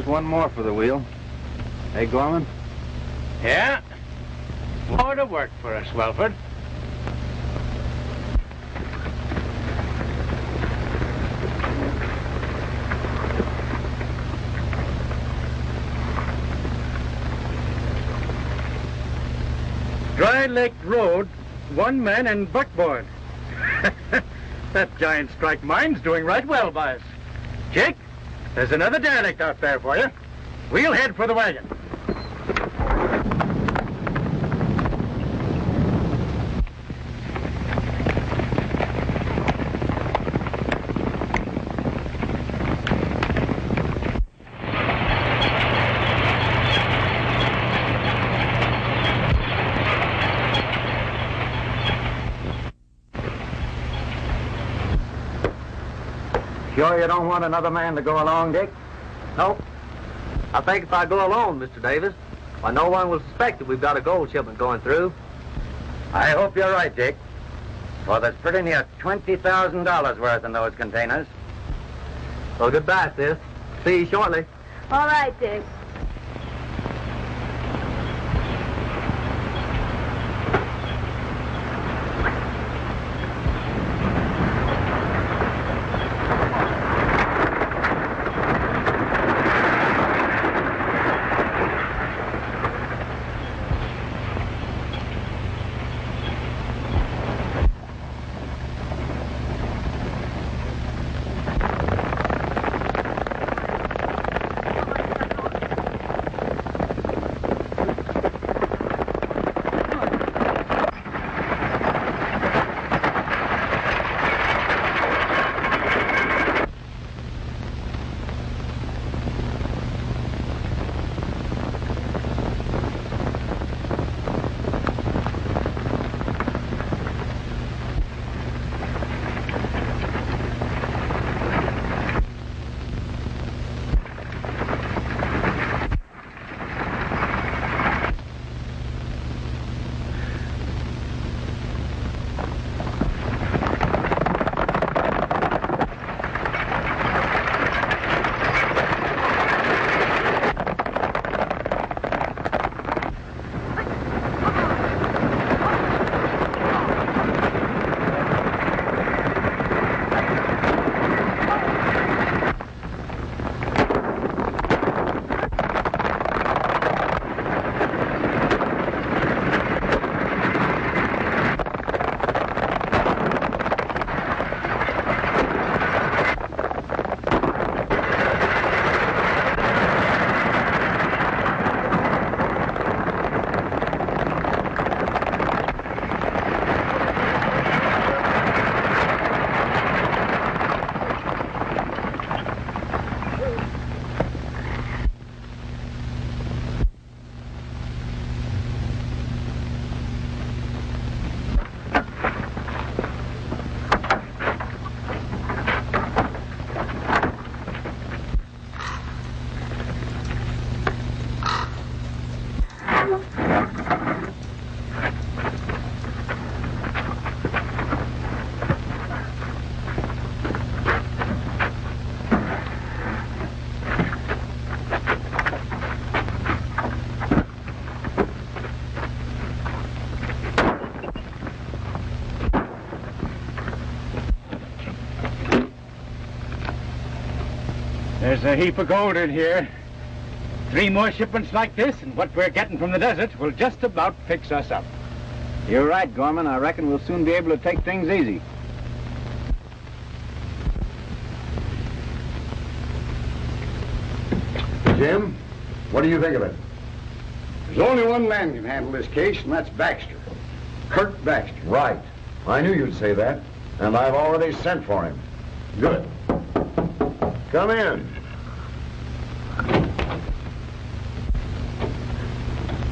There's one more for the wheel. Hey, Gorman? Yeah? More to work for us, Welford. Dry Lake Road, one man and buckboard. That giant strike mine's doing right well by us. Jake, there's another derelict out there for you. We'll head for the wagon. Sure you don't want another man to go along, Dick? Nope. I think if I go alone, Mr. Davis, why, no one will suspect that we've got a gold shipment going through. I hope you're right, Dick. For there's pretty near $20,000 worth in those containers. Well, goodbye, sis. See you shortly. All right, Dick. There's a heap of gold in here. 3 more shipments like this, and what we're getting from the desert will just about fix us up. You're right, Gorman. I reckon we'll soon be able to take things easy. Jim, what do you think of it? There's only one man can handle this case, and that's Baxter. Kurt Baxter. Right. I knew you'd say that, and I've already sent for him. Good. Come in.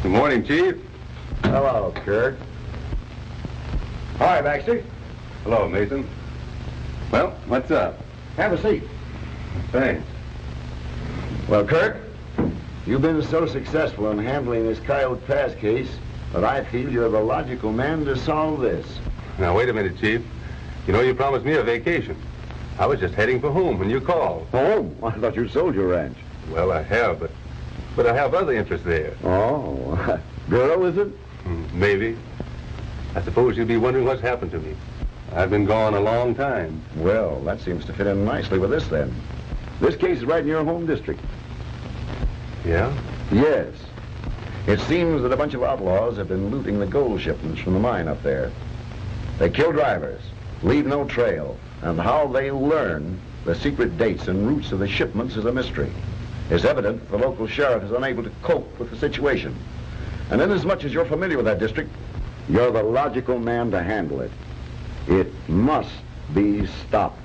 Good morning, Chief. Hello, Kurt. Hi, Baxter. Hello, Mason. Well, what's up? Have a seat. Thanks. Well, Kurt, you've been so successful in handling this Coyote Pass case that I feel you're the logical man to solve this. Now, wait a minute, Chief. You know, you promised me a vacation. I was just heading for home when you called. Home? I thought you sold your ranch. Well, I have, but I have other interests there. Oh, girl, is it? Maybe. I suppose you'd be wondering what's happened to me. I've been gone a long time. Well, that seems to fit in nicely with this, then. This case is right in your home district. Yeah? Yes. It seems that a bunch of outlaws have been looting the gold shipments from the mine up there. They kill drivers, leave no trail, and how they learn the secret dates and routes of the shipments is a mystery. It's evident the local sheriff is unable to cope with the situation. And inasmuch as you're familiar with that district, you're the logical man to handle it. It must be stopped.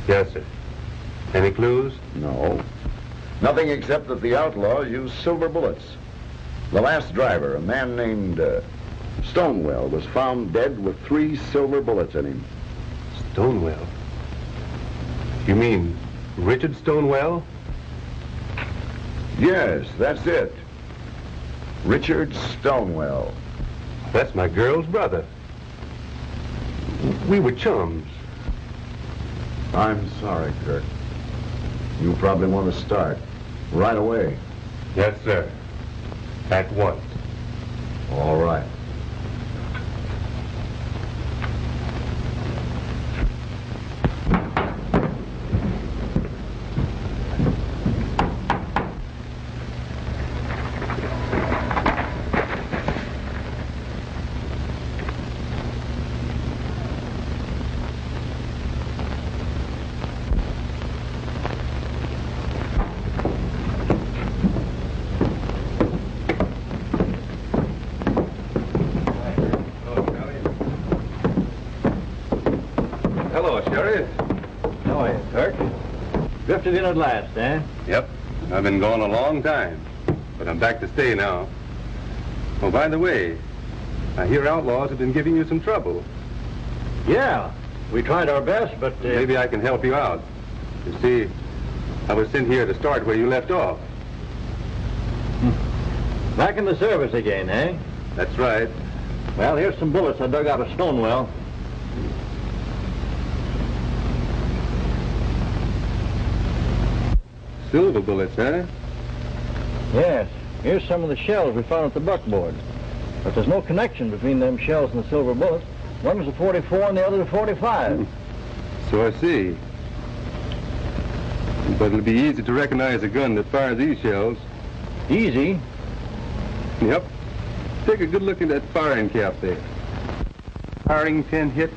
Yes, sir. Any clues? No. Nothing except that the outlaws use silver bullets. The last driver, a man named Stonewell, was found dead with 3 silver bullets in him. Stonewell? You mean Richard Stonewell? Yes, that's it. Richard Stonewell. That's my girl's brother. We were chums. I'm sorry, Kirk. You probably want to start right away. Yes, sir. At once. All right. Hello, Sheriff. How are you, Kirk? Drifted in at last, eh? Yep. I've been gone a long time, but I'm back to stay now. Oh, by the way, I hear outlaws have been giving you some trouble. Yeah, we tried our best, but... Maybe I can help you out. You see, I was sent here to start where you left off. Back in the service again, eh? That's right. Well, here's some bullets I dug out of Stonewell. Silver bullets, huh? Yes, here's some of the shells we found at the buckboard. But there's no connection between them shells and the silver bullets. One was a 44 and the other a 45. So I see. But it'll be easy to recognize a gun that fires these shells. Easy. Yep. Take a good look at that firing cap there. Firing pin hit.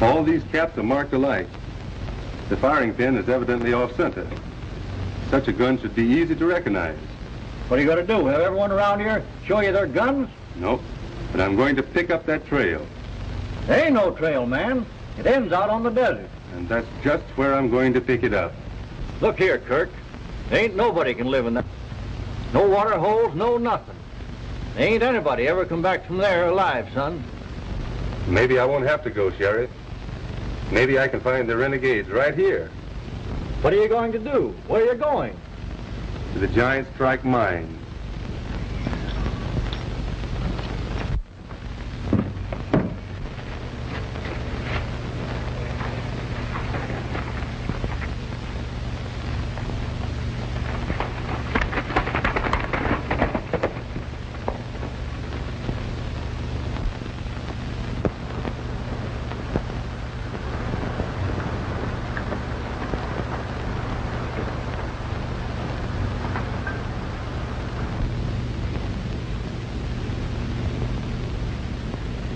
All these caps are marked alike. The firing pin is evidently off-center. Such a gun should be easy to recognize. What are you going to do? Have everyone around here show you their guns? Nope. But I'm going to pick up that trail. There ain't no trail, man. It ends out on the desert. And that's just where I'm going to pick it up. Look here, Kirk. Ain't nobody can live in that. No water holes, no nothing. Ain't anybody ever come back from there alive, son. Maybe I won't have to go, Sheriff. Maybe I can find the renegades right here. What are you going to do? Where are you going? To the Giant Strike Mine.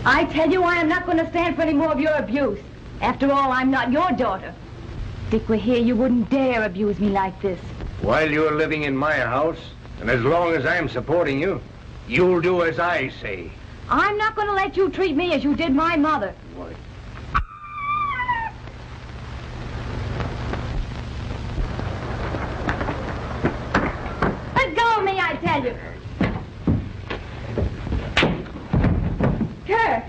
I tell you, I am not going to stand for any more of your abuse. After all, I'm not your daughter. If Dick were here, you wouldn't dare abuse me like this. While you're living in my house, and as long as I'm supporting you, you'll do as I say. I'm not going to let you treat me as you did my mother. What? Let go of me, I tell you. Kirk.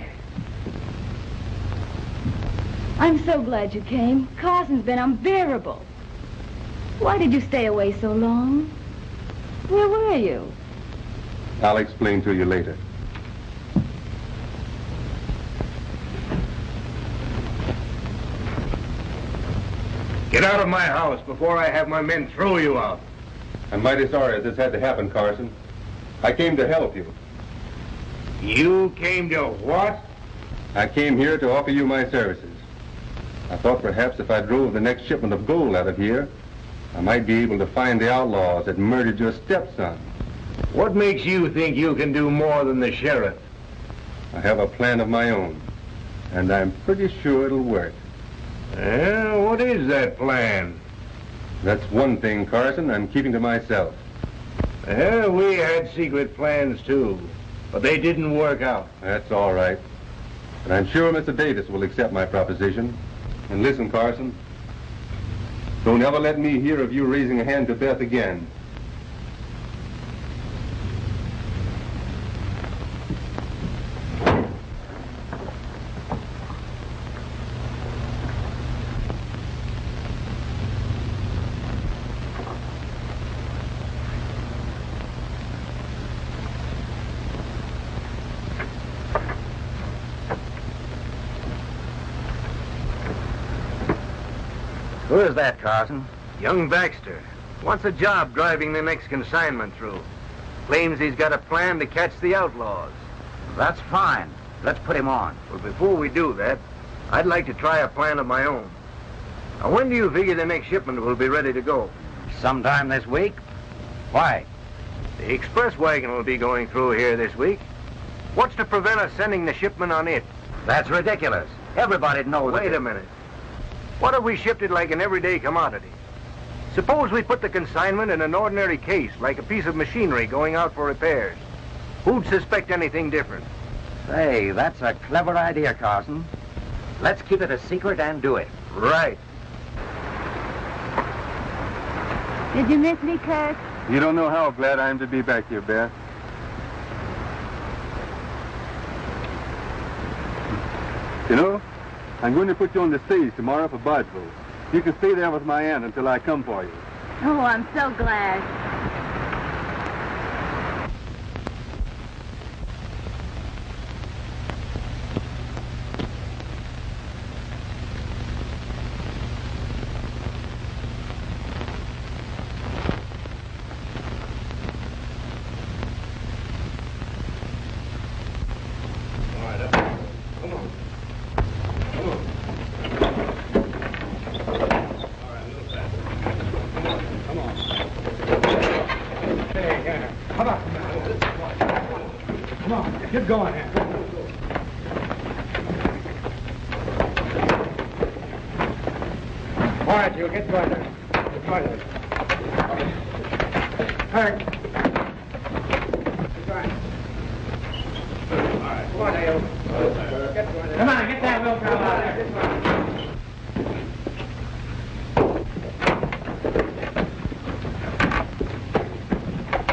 I'm so glad you came. Carson's been unbearable. Why did you stay away so long? Where were you? I'll explain to you later. Get out of my house before I have my men throw you out. I'm mighty sorry this had to happen, Carson. I came to help you. You came to what? I came here to offer you my services. I thought perhaps if I drove the next shipment of gold out of here, I might be able to find the outlaws that murdered your stepson. What makes you think you can do more than the sheriff? I have a plan of my own, and I'm pretty sure it'll work. What is that plan? That's one thing, Carson, I'm keeping to myself. We had secret plans, too, but they didn't work out. That's all right. But I'm sure Mr. Davis will accept my proposition. And listen, Carson, don't ever let me hear of you raising a hand to Beth again. Who is that, Carson? Young Baxter wants a job driving the next consignment through. Claims he's got a plan to catch the outlaws. That's fine. Let's put him on. Well, before we do that, I'd like to try a plan of my own. Now, when do you figure the next shipment will be ready to go? Sometime this week. Why? The express wagon will be going through here this week. What's to prevent us sending the shipment on it? That's ridiculous. Everybody'd know that. Wait a minute. What if we shipped it like an everyday commodity? Suppose we put the consignment in an ordinary case, like a piece of machinery going out for repairs. Who'd suspect anything different? Say, that's a clever idea, Carson. Let's keep it a secret and do it. Right. Did you miss me, Kirk? You don't know how glad I am to be back here, Beth. You know, I'm going to put you on the stage tomorrow for Bardville. You can stay there with my aunt until I come for you. Oh, I'm so glad. Get going here. All right, you get going there. Get going there. Hank. Get going. All right, come on, Dale. Get going there. Come on, get that wheel cow out there.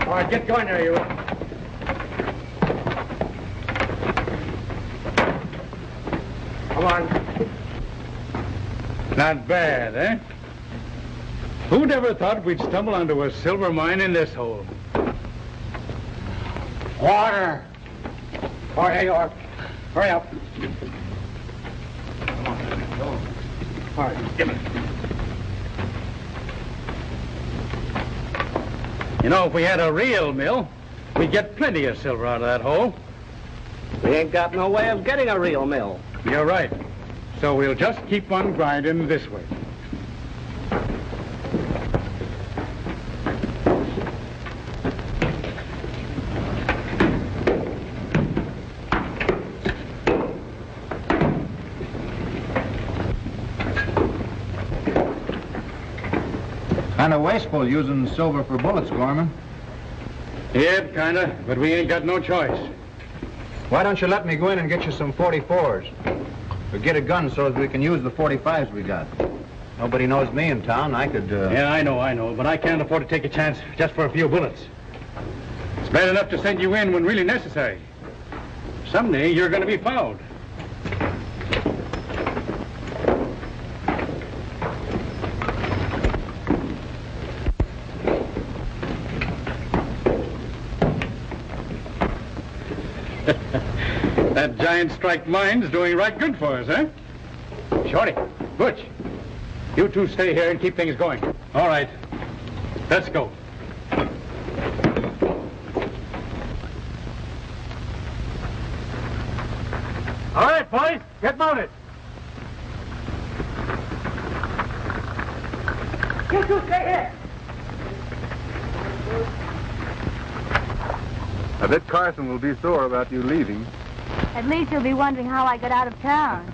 All right, get going there, you. Come on. Not bad, eh? Who'd ever thought we'd stumble onto a silver mine in this hole? Water! All right, you are. Hurry up. Come on. Go on. All right, give it. You know, if we had a real mill, we'd get plenty of silver out of that hole. We ain't got no way of getting a real mill. You're right. So we'll just keep on grinding this way. Kind of wasteful using silver for bullets, Gorman. Yeah, kinda, but we ain't got no choice. Why don't you let me go in and get you some 44s? Or get a gun so that we can use the 45s we got. Nobody knows me in town. I could, Yeah, I know, but I can't afford to take a chance just for a few bullets. It's bad enough to send you in when really necessary. Someday you're going to be fouled. That giant strike mine's doing right good for us, eh? Shorty, Butch, You two stay here and keep things going. All right. Let's go. All right, boys. Get mounted. You two stay here. I bet Carson will be sore about you leaving. At least you'll be wondering how I got out of town.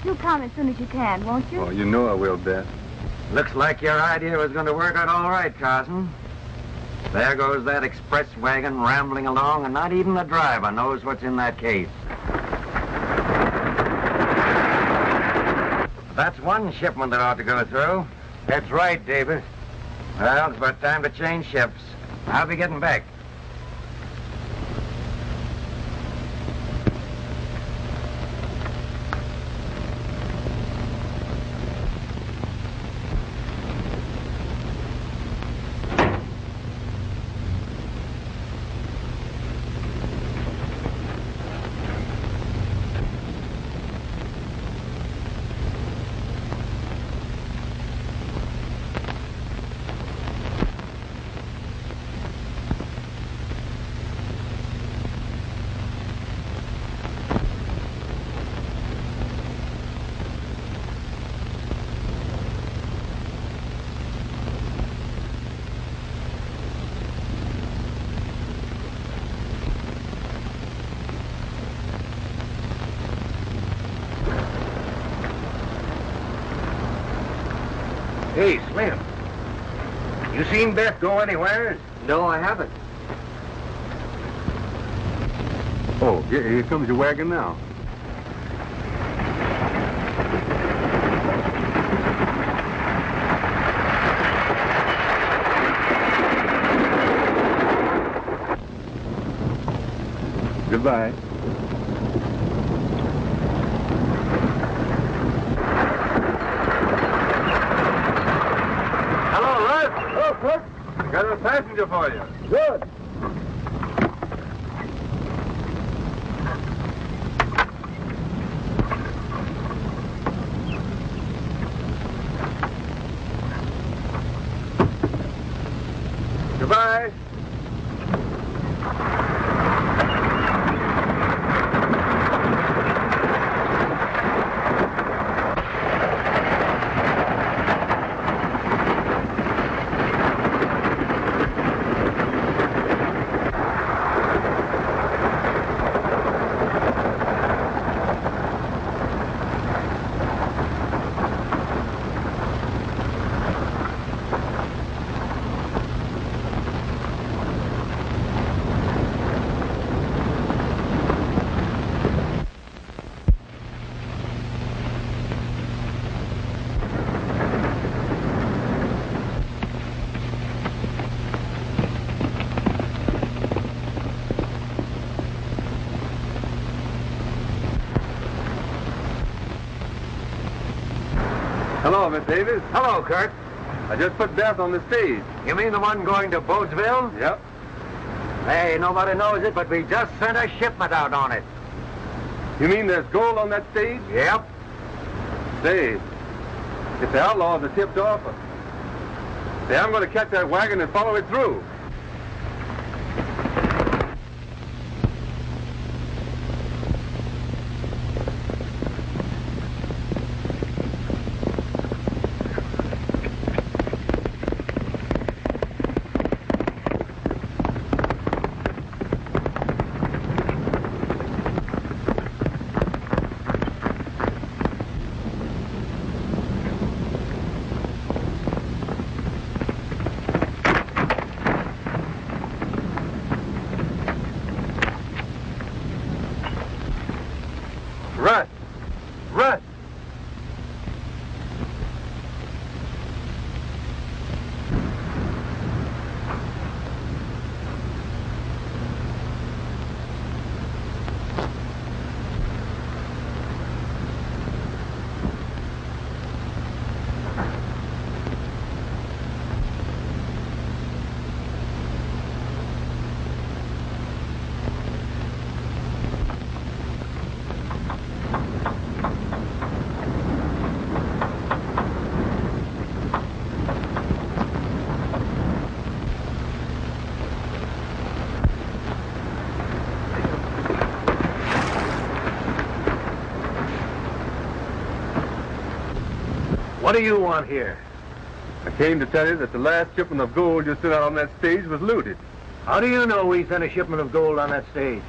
You come as soon as you can, won't you? Oh, you know I will, Beth. Looks like your idea was going to work out all right, Carson. There goes that express wagon rambling along, and not even the driver knows what's in that case. That's one shipment that ought to go through. That's right, Davis. Well, it's about time to change ships. I'll be getting back. Hey, Slim. You seen Beth go anywhere? No, I haven't. Oh, here comes your wagon now. Goodbye. Hello, Russ. Oh, Cook, got a passenger for you. Good. Goodbye. Hello, Miss Davis. Hello, Kurt. I just put Beth on the stage. You mean the one going to Bodesville? Yep. Hey, nobody knows it, but we just sent a shipment out on it. You mean there's gold on that stage? Yep. Say, if the outlaws are tipped off, say, I'm going to catch that wagon and follow it through. What do you want here? I came to tell you that the last shipment of gold you sent out on that stage was looted. How do you know we sent a shipment of gold on that stage?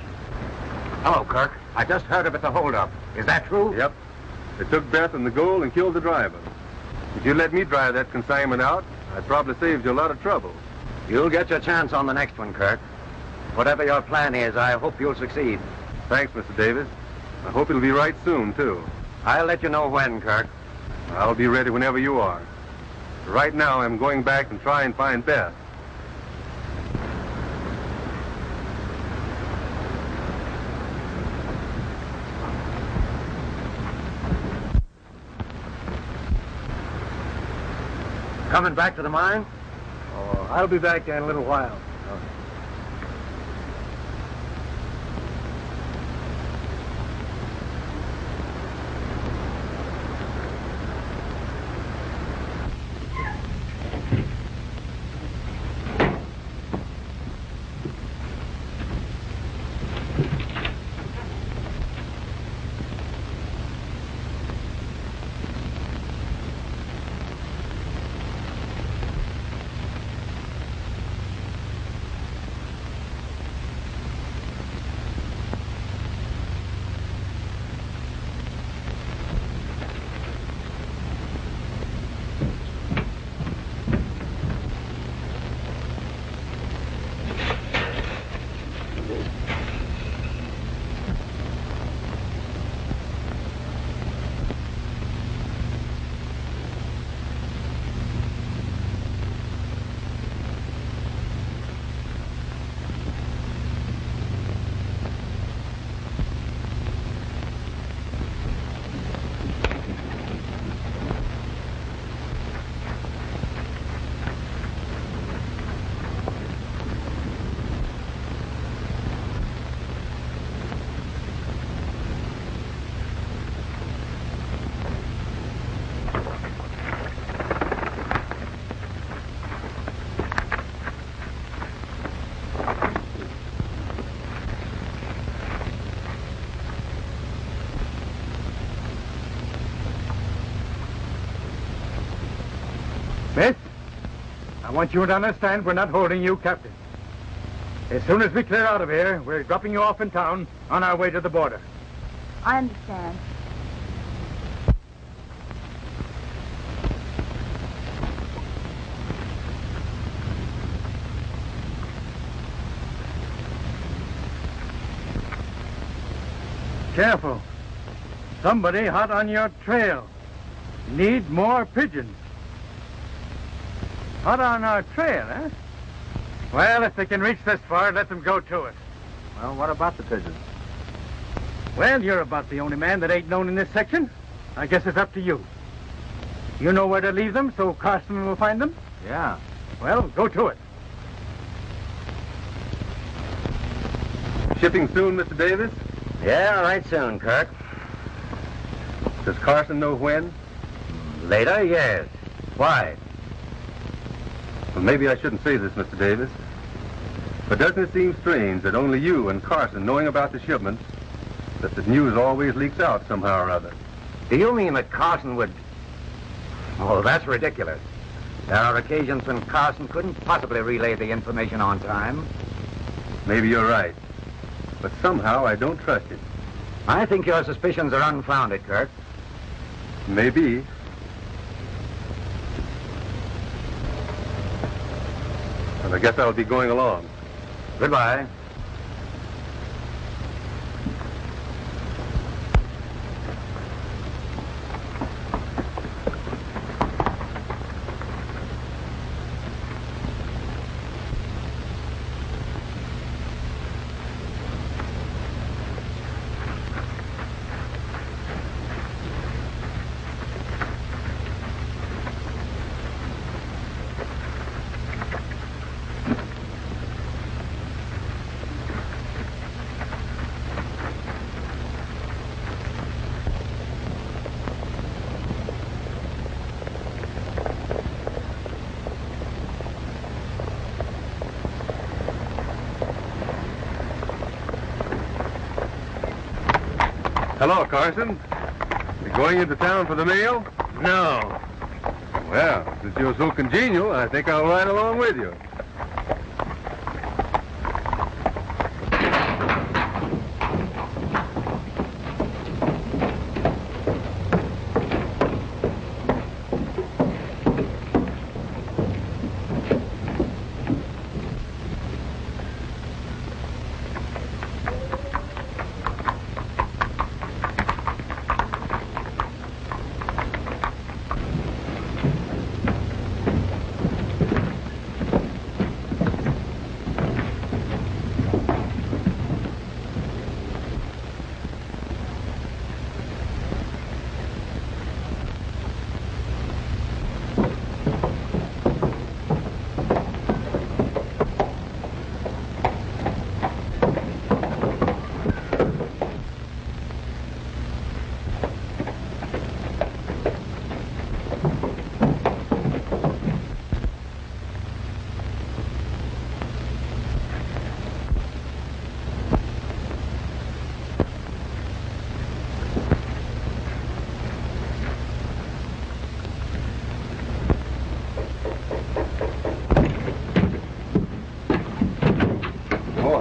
Hello, Kirk. I just heard of it, the holdup. Is that true? Yep. They took Beth and the gold and killed the driver. If you let me drive that consignment out, I'd probably save you a lot of trouble. You'll get your chance on the next one, Kirk. Whatever your plan is, I hope you'll succeed. Thanks, Mr. Davis. I hope it'll be right soon, too. I'll let you know when, Kirk. I'll be ready whenever you are. Right now, I'm going back and try and find Beth. Coming back to the mine? Oh, I'll be back there in a little while. Miss, I want you to understand we're not holding you captive. As soon as we clear out of here, we're dropping you off in town on our way to the border. I understand. Careful. Somebody hot on your trail. Need more pigeons. Hot on our trail, eh? Well, if they can reach this far, let them go to it. Well, what about the pigeons? Well, you're about the only man that ain't known in this section. I guess it's up to you. You know where to leave them so Carson will find them? Yeah. Well, go to it. Shipping soon, Mr. Davis? Yeah, right soon, Kirk. Does Carson know when? Later, yes. Why? Well, maybe I shouldn't say this, Mr. Davis. But doesn't it seem strange that only you and Carson knowing about the shipment, that the news always leaks out somehow or other? Do you mean that Carson would... Oh, that's ridiculous. There are occasions when Carson couldn't possibly relay the information on time. Maybe you're right. But somehow I don't trust it. I think your suspicions are unfounded, Kirk. Maybe. Well, I guess I'll be going along. Goodbye. Hello, Carson. You going into town for the mail? No. Well, since you're so congenial, I think I'll ride along with you.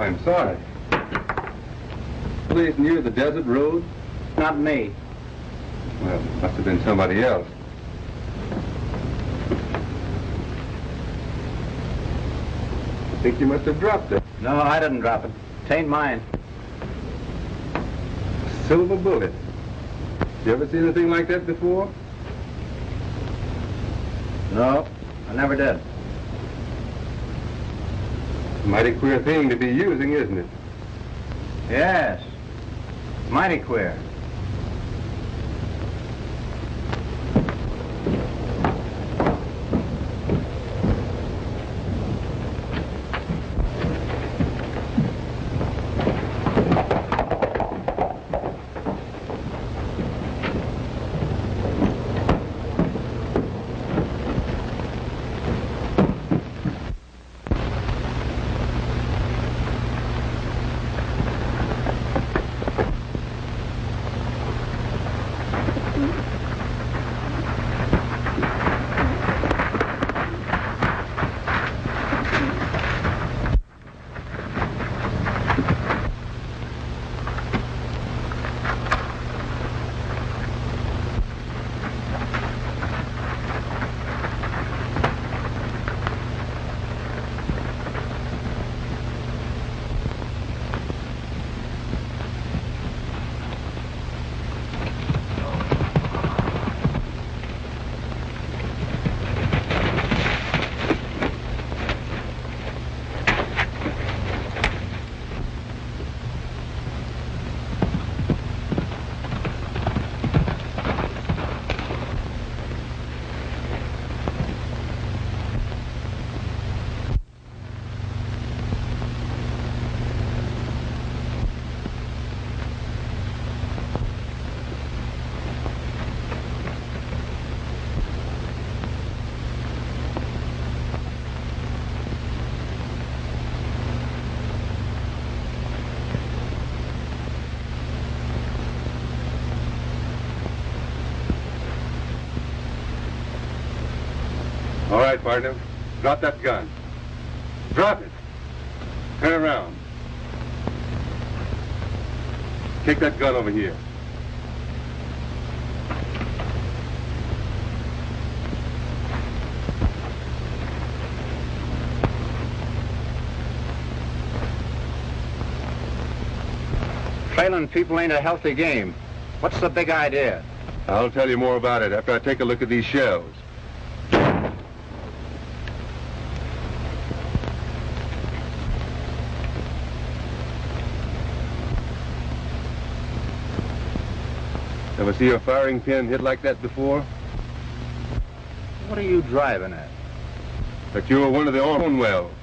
I'm sorry. Place near the desert road? Not me. Well, must have been somebody else. I think you must have dropped it. No, I didn't drop it. Tain't mine. Silver bullet. You ever seen anything like that before? No, I never did. Mighty queer thing to be using, isn't it? Yes. Mighty queer. All right, partner. Drop that gun. Drop it. Turn around. Take that gun over here. Trailing people ain't a healthy game. What's the big idea? I'll tell you more about it after I take a look at these shells. Ever see a firing pin hit like that before? What are you driving at? But you were one of the own wells.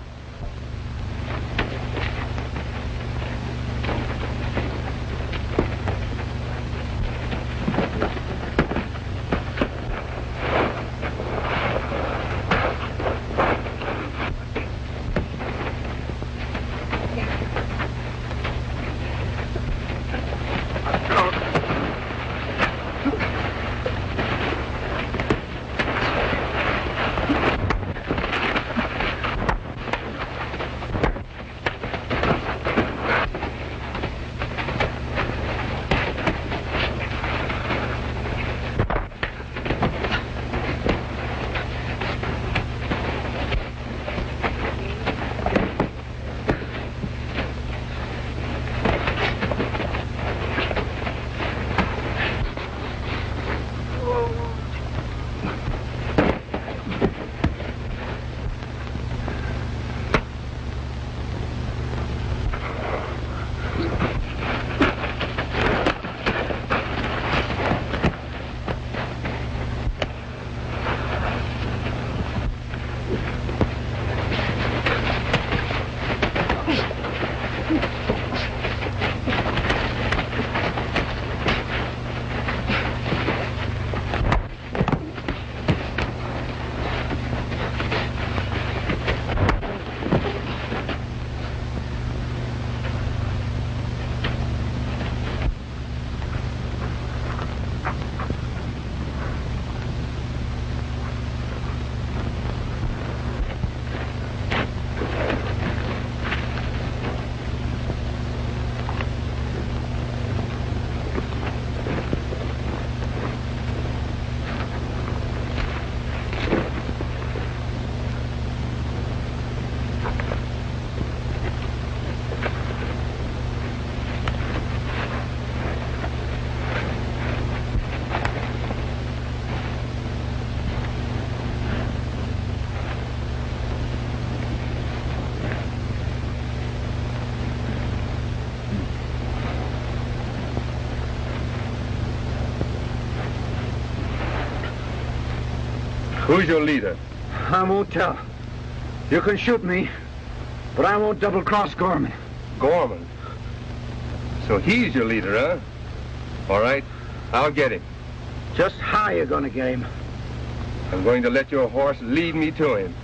Who's your leader? I won't tell. You can shoot me, but I won't double-cross Gorman. Gorman. So he's your leader, huh? All right, I'll get him. Just how you gonna get him? I'm going to let your horse lead me to him.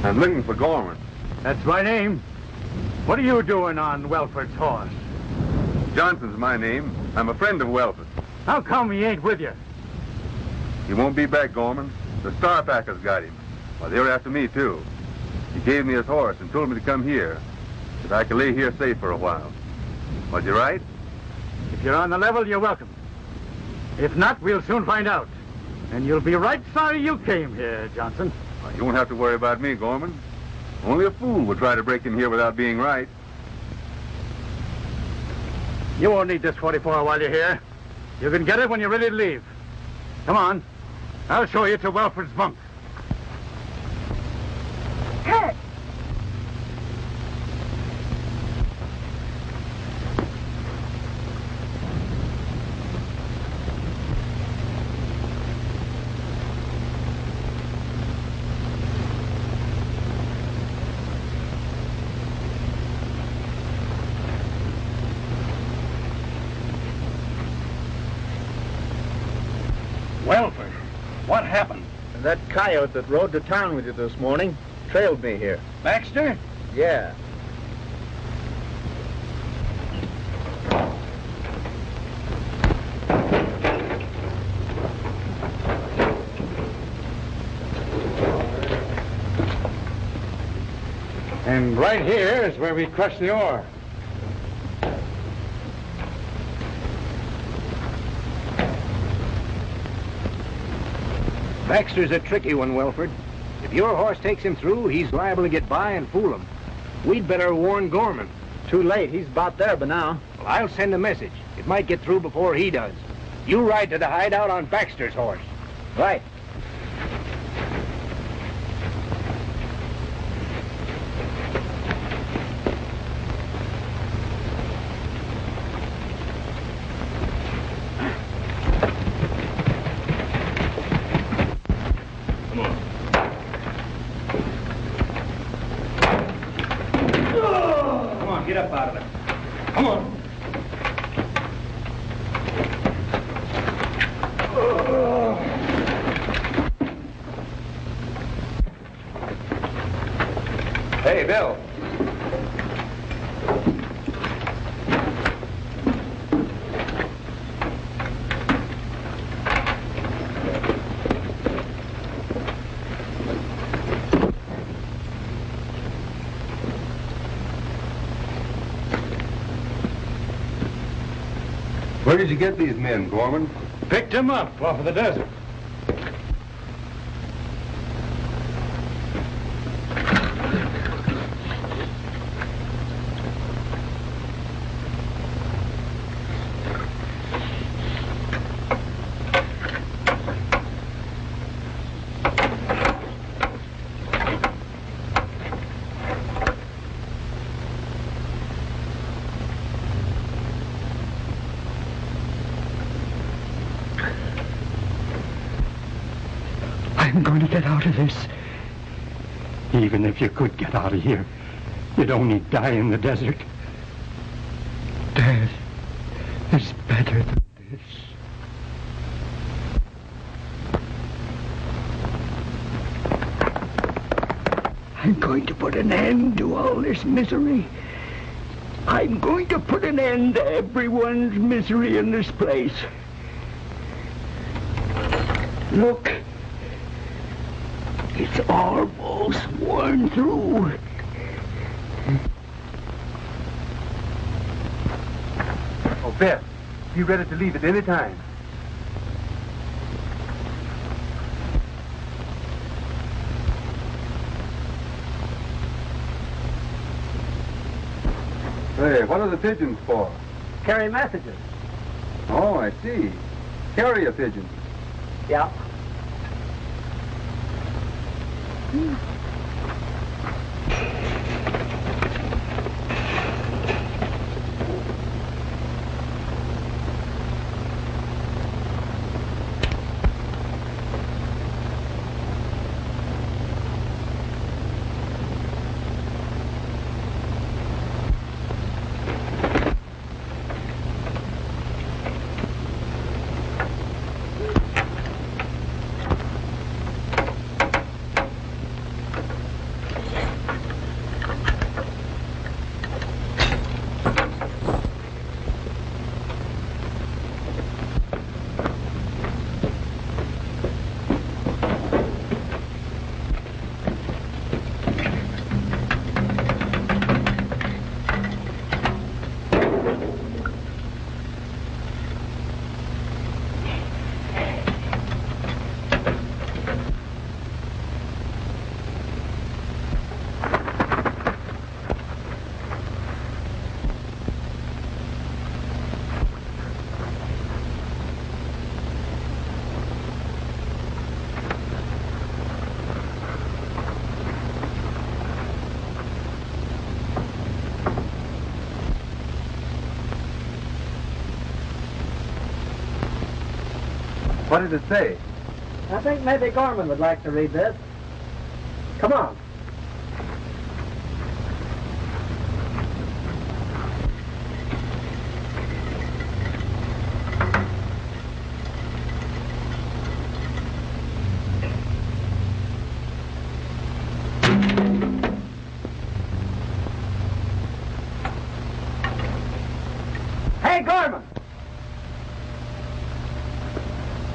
I'm looking for Gorman. That's my name. What are you doing on Welford's horse? Johnson's my name. I'm a friend of Welford. How come he ain't with you? He won't be back, Gorman. The Starpackers got him. Well, they were after me, too. He gave me his horse and told me to come here, that I could lay here safe for a while. Was you right? If you're on the level, you're welcome. If not, we'll soon find out. And you'll be right sorry you came here, Johnson. Well, you won't have to worry about me, Gorman. Only a fool would try to break in here without being right. You won't need this 44 while you're here. You can get it when you're ready to leave. Come on. I'll show you to Welford's bunk. Kurt! Welford, what happened? That coyote that rode to town with you this morning trailed me here. Baxter? Yeah. And right here is where we crushed the ore. Baxter's a tricky one, Welford. If your horse takes him through, he's liable to get by and fool him. We'd better warn Gorman. Too late. He's about there by now. Well, I'll send a message. It might get through before he does. You ride to the hideout on Baxter's horse. Right. Get up out of it. Come on. Hey, Bill. Where did you get these men, Gorman? Picked them up off of the desert. I'm going to get out of this. Even if you could get out of here, you'd only die in the desert. Death is better than this. I'm going to put an end to all this misery. I'm going to put an end to everyone's misery in this place. Look. It's almost worn through. Oh, Beth, be ready to leave at any time. Hey, what are the pigeons for? Carry messages. Oh, I see. Carrier pigeons. Yeah. What did it say? I think maybe Gorman would like to read this. Come on. Hey, Gorman!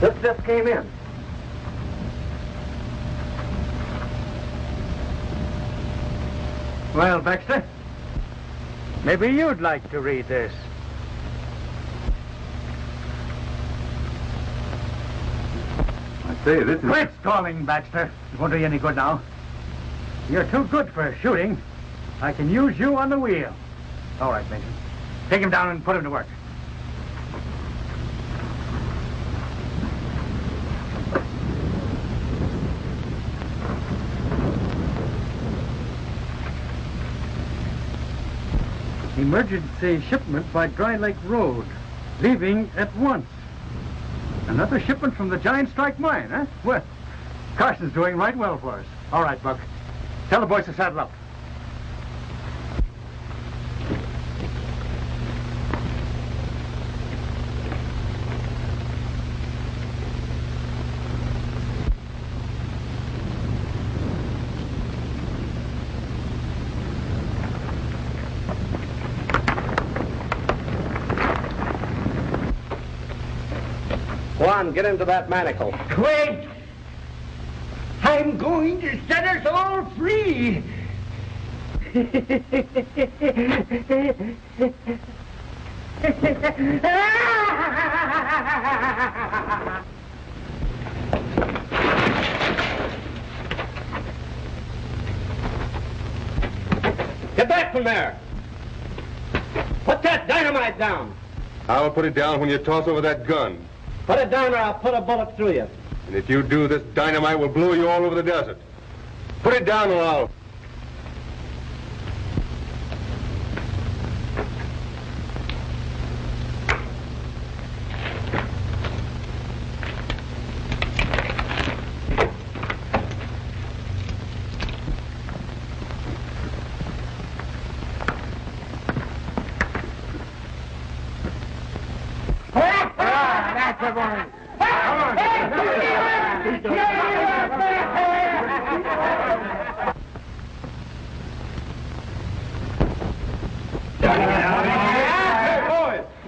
This just came in. Well, Baxter, maybe you'd like to read this. I say, this is... Quit stalling, Baxter. It won't do you any good now. You're too good for shooting. I can use you on the wheel. All right, Mason. Take him down and put him to work. Emergency shipment by Dry Lake Road, leaving at once. Another shipment from the Giant Strike Mine, huh? Well, Carson's doing right well for us. All right, Buck. Tell the boys to saddle up. Go on, get into that manacle. Wait! I'm going to set us all free! Get back from there! Put that dynamite down! I'll put it down when you toss over that gun. Put it down or I'll put a bullet through you. And if you do, this dynamite will blow you all over the desert. Put it down or I'll...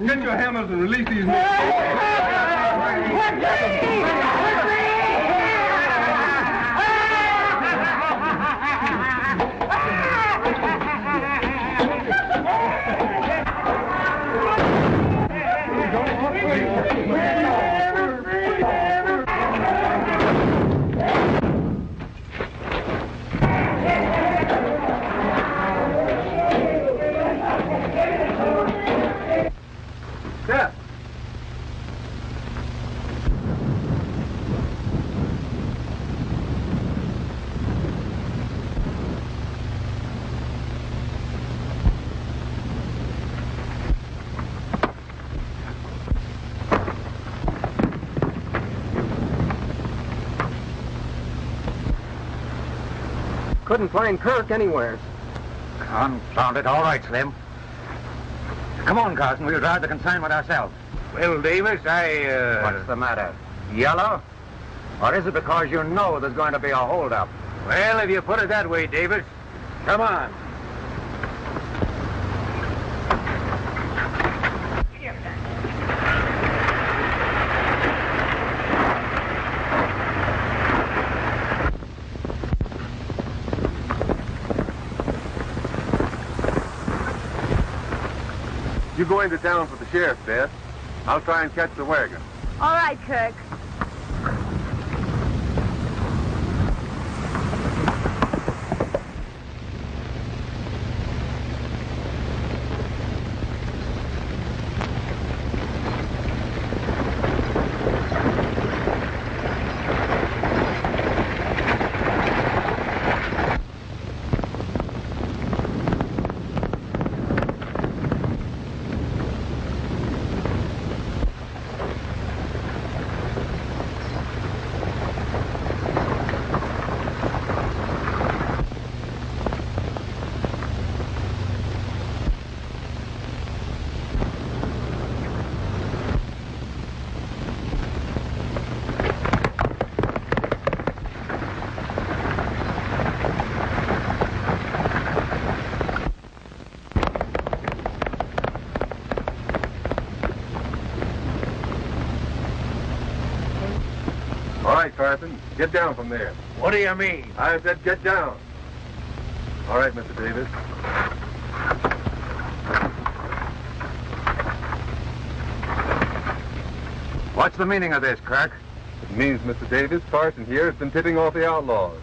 Get your hammers and release these men. Couldn't find Kirk anywhere. Confound it. All right, Slim. Come on, Carson. We'll drive the consignment ourselves. Well, Davis, What's the matter? Yellow? Or is it because you know there's going to be a holdup? Well, if you put it that way, Davis. Come on. You go into town for the sheriff, Beth. I'll try and catch the wagon. All right, Kirk. All right, Carson. Get down from there. What do you mean? I said get down. All right, Mr. Davis. What's the meaning of this, Kirk? It means, Mr. Davis, Carson here has been tipping off the outlaws.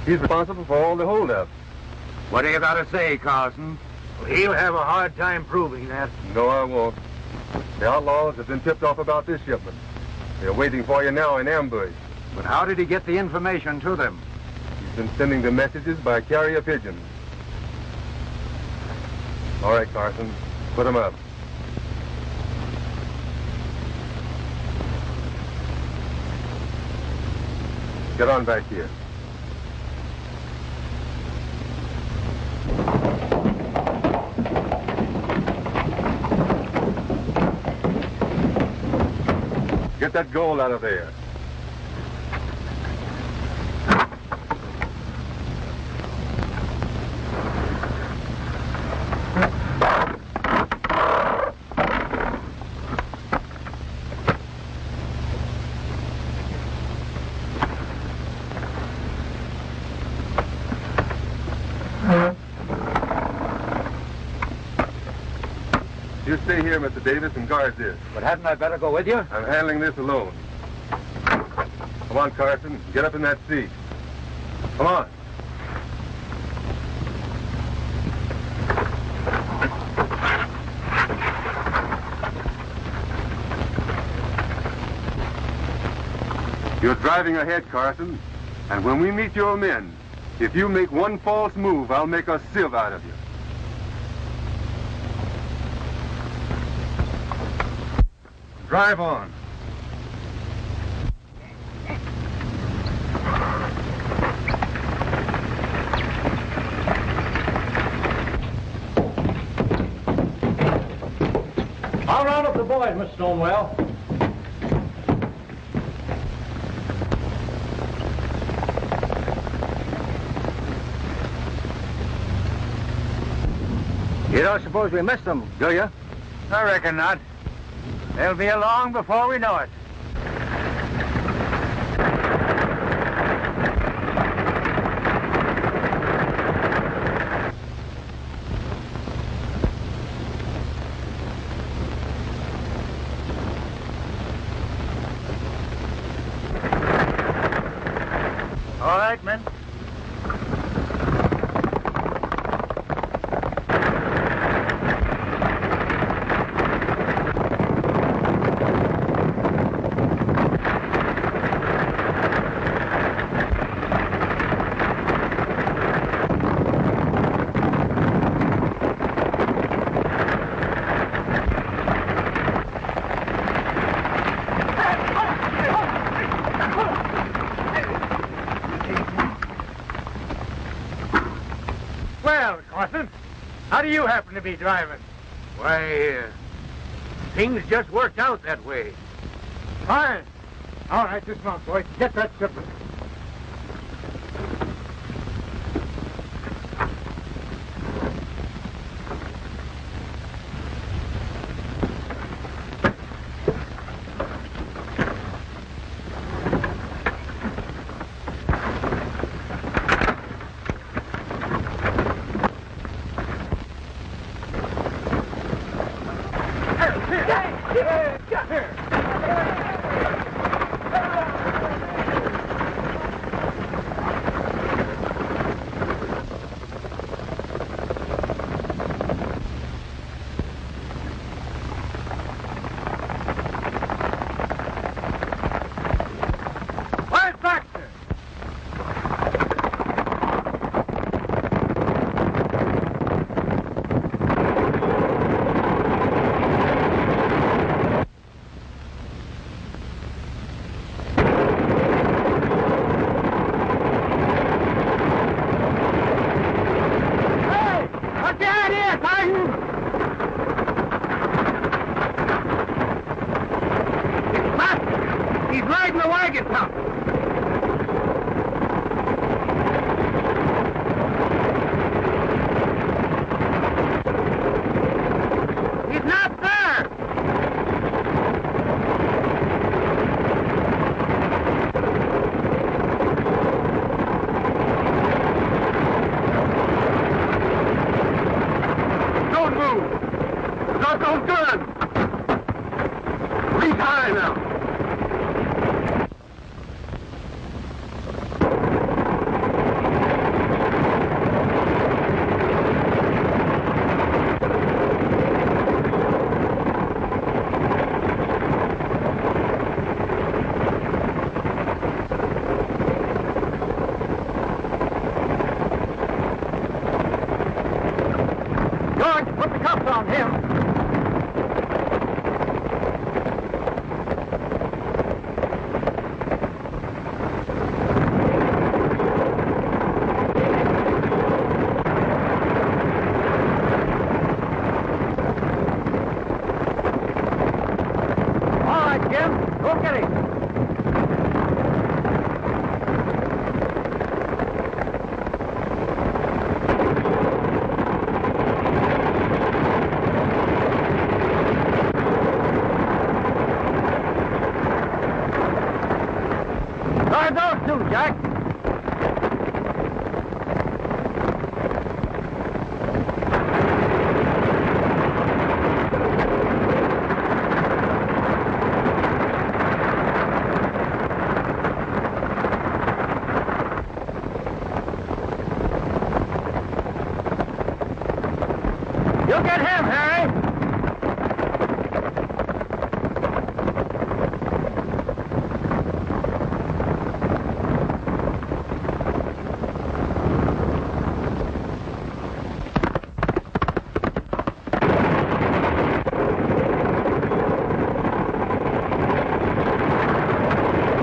He's responsible for all the holdups. What do you got to say, Carson? Well, he'll have a hard time proving that. No, I won't. The outlaws have been tipped off about this shipment. They're waiting for you now in ambush. But how did he get the information to them? He's been sending the messages by carrier pigeons. All right, Carson. Put them up. Get on back here. Get that gold out of there. You stay here, Mr. Davis, and guard this. But hadn't I better go with you? I'm handling this alone. Come on, Carson. Get up in that seat. Come on. You're driving ahead, Carson. And when we meet your men, if you make one false move, I'll make a sieve out of you. Drive on. I'll round up the boys, Miss Stonewell. You don't suppose we missed them, do you? I reckon not. They'll be along before we know it. All right, men. Well, Carson, how do you happen to be driving? Why, things just worked out that way. Fine. All right, dismount, boy. Get that shipment. You get him, Harry!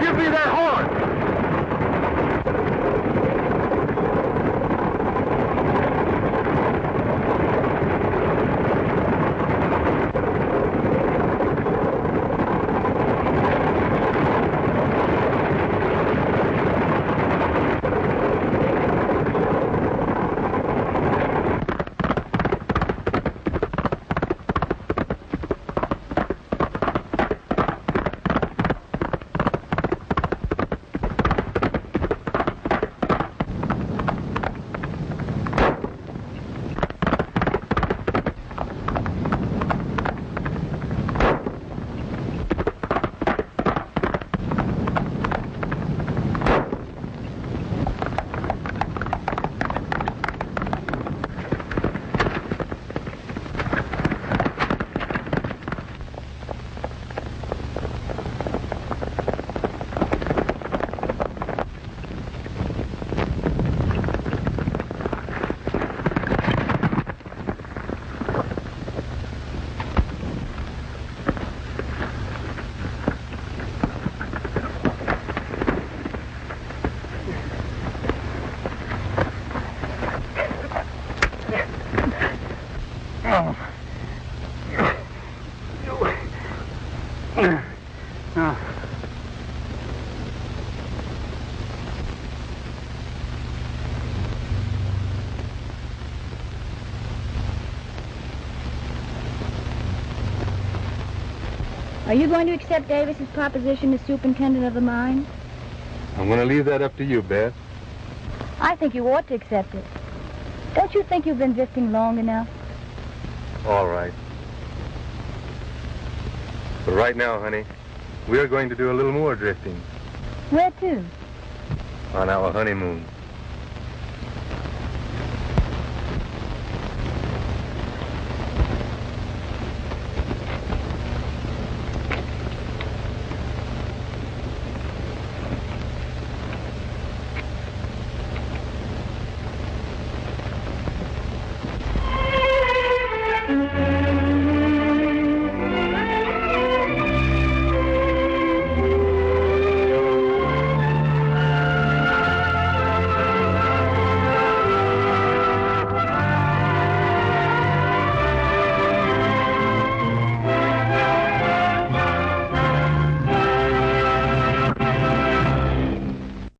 Give me that horn! Are you going to accept Davis's proposition as superintendent of the mine? I'm going to leave that up to you, Beth. I think you ought to accept it. Don't you think you've been drifting long enough? All right. But right now, honey, we are going to do a little more drifting Where to? on our honeymoon.